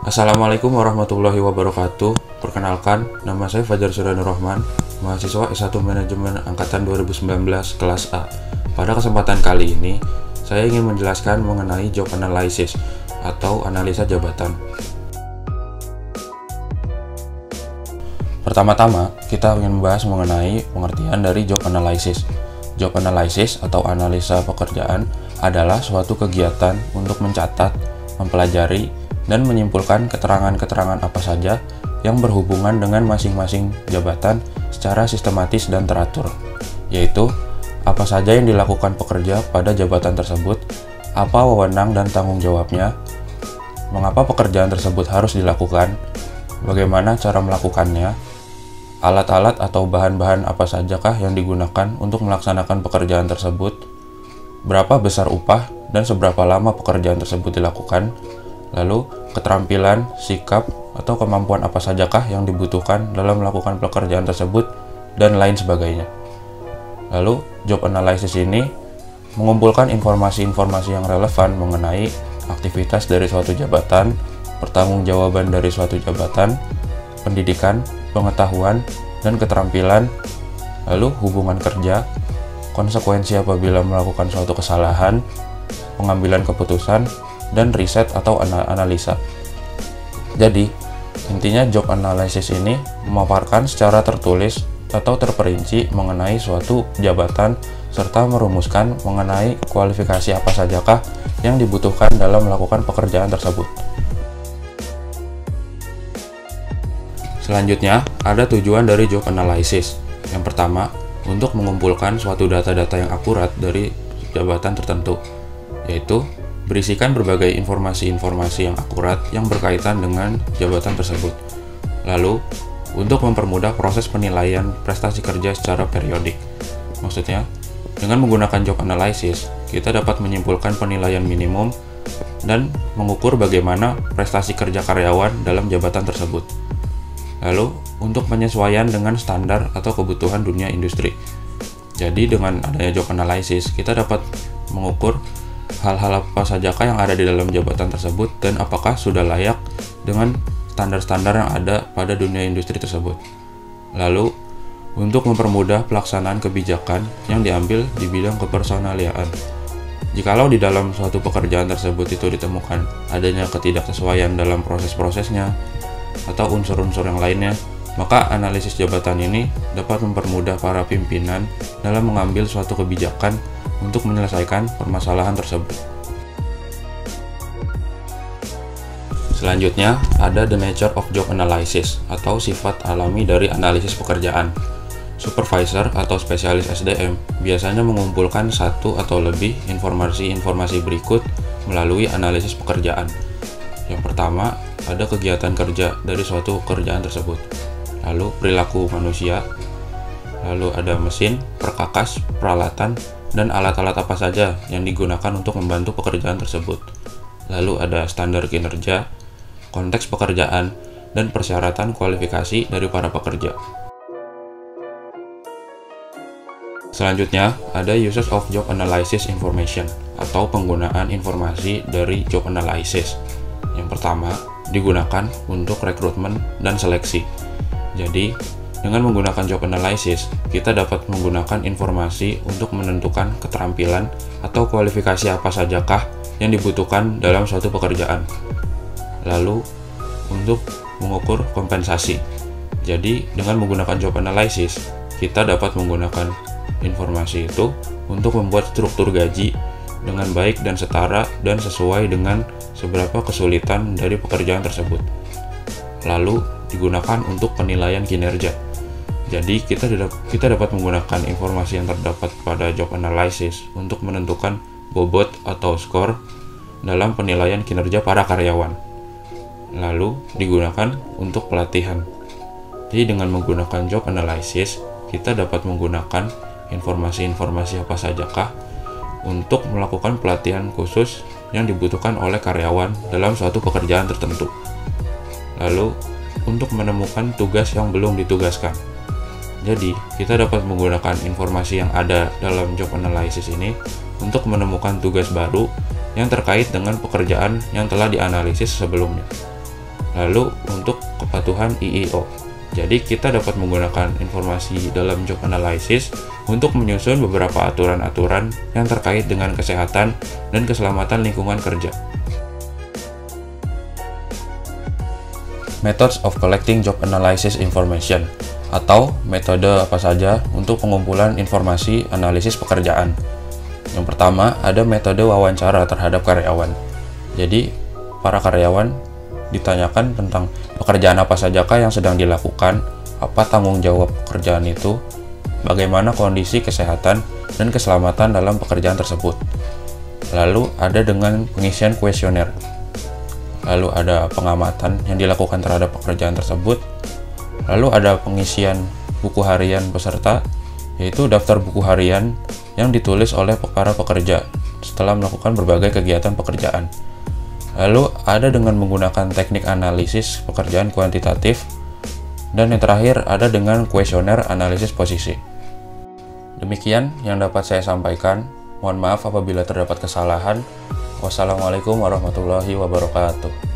Assalamualaikum warahmatullahi wabarakatuh. Perkenalkan, nama saya Fajar Suryanur Rahman, mahasiswa S1 Manajemen Angkatan 2019 kelas A. Pada kesempatan kali ini, saya ingin menjelaskan mengenai job analysis atau analisa jabatan. Pertama-tama, kita ingin membahas mengenai pengertian dari job analysis. Job analysis atau analisa pekerjaan adalah suatu kegiatan untuk mencatat, mempelajari, dan menyimpulkan keterangan-keterangan apa saja yang berhubungan dengan masing-masing jabatan secara sistematis dan teratur, yaitu apa saja yang dilakukan pekerja pada jabatan tersebut, apa wewenang dan tanggung jawabnya, mengapa pekerjaan tersebut harus dilakukan, bagaimana cara melakukannya, alat-alat atau bahan-bahan apa sajakah yang digunakan untuk melaksanakan pekerjaan tersebut, berapa besar upah dan seberapa lama pekerjaan tersebut dilakukan, lalu keterampilan, sikap, atau kemampuan apa sajakah yang dibutuhkan dalam melakukan pekerjaan tersebut, dan lain sebagainya. Lalu, job analysis ini mengumpulkan informasi-informasi yang relevan mengenai aktivitas dari suatu jabatan, pertanggungjawaban dari suatu jabatan, pendidikan, pengetahuan, dan keterampilan, lalu hubungan kerja, konsekuensi apabila melakukan suatu kesalahan, pengambilan keputusan, dan riset atau analisa. Jadi, intinya job analysis ini memaparkan secara tertulis atau terperinci mengenai suatu jabatan serta merumuskan mengenai kualifikasi apa sajakah yang dibutuhkan dalam melakukan pekerjaan tersebut. Selanjutnya, ada tujuan dari job analysis. Yang pertama, untuk mengumpulkan suatu data-data yang akurat dari jabatan tertentu, yaitu berisikan berbagai informasi-informasi yang akurat yang berkaitan dengan jabatan tersebut. Lalu, untuk mempermudah proses penilaian prestasi kerja secara periodik. Maksudnya, dengan menggunakan job analysis, kita dapat menyimpulkan penilaian minimum dan mengukur bagaimana prestasi kerja karyawan dalam jabatan tersebut. Lalu, untuk penyesuaian dengan standar atau kebutuhan dunia industri. Jadi, dengan adanya job analysis, kita dapat mengukur hal-hal apa sajakah yang ada di dalam jabatan tersebut dan apakah sudah layak dengan standar-standar yang ada pada dunia industri tersebut. Lalu, untuk mempermudah pelaksanaan kebijakan yang diambil di bidang kepersonaliaan. Jikalau di dalam suatu pekerjaan tersebut itu ditemukan adanya ketidaksesuaian dalam proses-prosesnya atau unsur-unsur yang lainnya, maka analisis jabatan ini dapat mempermudah para pimpinan dalam mengambil suatu kebijakan untuk menyelesaikan permasalahan tersebut. Selanjutnya, ada the nature of job analysis atau sifat alami dari analisis pekerjaan. Supervisor atau spesialis SDM biasanya mengumpulkan satu atau lebih informasi-informasi berikut melalui analisis pekerjaan. Yang pertama, ada kegiatan kerja dari suatu pekerjaan tersebut, lalu perilaku manusia, lalu ada mesin, perkakas, peralatan, dan alat-alat apa saja yang digunakan untuk membantu pekerjaan tersebut. Lalu ada standar kinerja, konteks pekerjaan, dan persyaratan kualifikasi dari para pekerja. Selanjutnya, ada uses of job analysis information atau penggunaan informasi dari job analysis. Yang pertama, digunakan untuk rekrutmen dan seleksi. Jadi, dengan menggunakan job analysis, kita dapat menggunakan informasi untuk menentukan keterampilan atau kualifikasi apa sajakah yang dibutuhkan dalam suatu pekerjaan. Lalu, untuk mengukur kompensasi. Jadi, dengan menggunakan job analysis, kita dapat menggunakan informasi itu untuk membuat struktur gaji dengan baik dan setara dan sesuai dengan seberapa kesulitan dari pekerjaan tersebut. Lalu, digunakan untuk penilaian kinerja. Jadi, kita dapat menggunakan informasi yang terdapat pada job analysis untuk menentukan bobot atau skor dalam penilaian kinerja para karyawan. Lalu, digunakan untuk pelatihan. Jadi, dengan menggunakan job analysis, kita dapat menggunakan informasi-informasi apa sajakah untuk melakukan pelatihan khusus yang dibutuhkan oleh karyawan dalam suatu pekerjaan tertentu. Lalu, untuk menemukan tugas yang belum ditugaskan. Jadi, kita dapat menggunakan informasi yang ada dalam job analysis ini untuk menemukan tugas baru yang terkait dengan pekerjaan yang telah dianalisis sebelumnya. Lalu untuk kepatuhan EEO. Jadi kita dapat menggunakan informasi dalam job analysis untuk menyusun beberapa aturan-aturan yang terkait dengan kesehatan dan keselamatan lingkungan kerja. Methods of collecting job analysis information, atau metode apa saja untuk pengumpulan informasi analisis pekerjaan. Yang pertama, ada metode wawancara terhadap karyawan. Jadi, para karyawan ditanyakan tentang pekerjaan apa sajakah yang sedang dilakukan, apa tanggung jawab pekerjaan itu, bagaimana kondisi kesehatan dan keselamatan dalam pekerjaan tersebut. Lalu ada dengan pengisian kuesioner. Lalu ada pengamatan yang dilakukan terhadap pekerjaan tersebut. Lalu ada pengisian buku harian peserta, yaitu daftar buku harian yang ditulis oleh para pekerja setelah melakukan berbagai kegiatan pekerjaan. Lalu ada dengan menggunakan teknik analisis pekerjaan kuantitatif, dan yang terakhir ada dengan kuesioner analisis posisi. Demikian yang dapat saya sampaikan. Mohon maaf apabila terdapat kesalahan. Wassalamualaikum warahmatullahi wabarakatuh.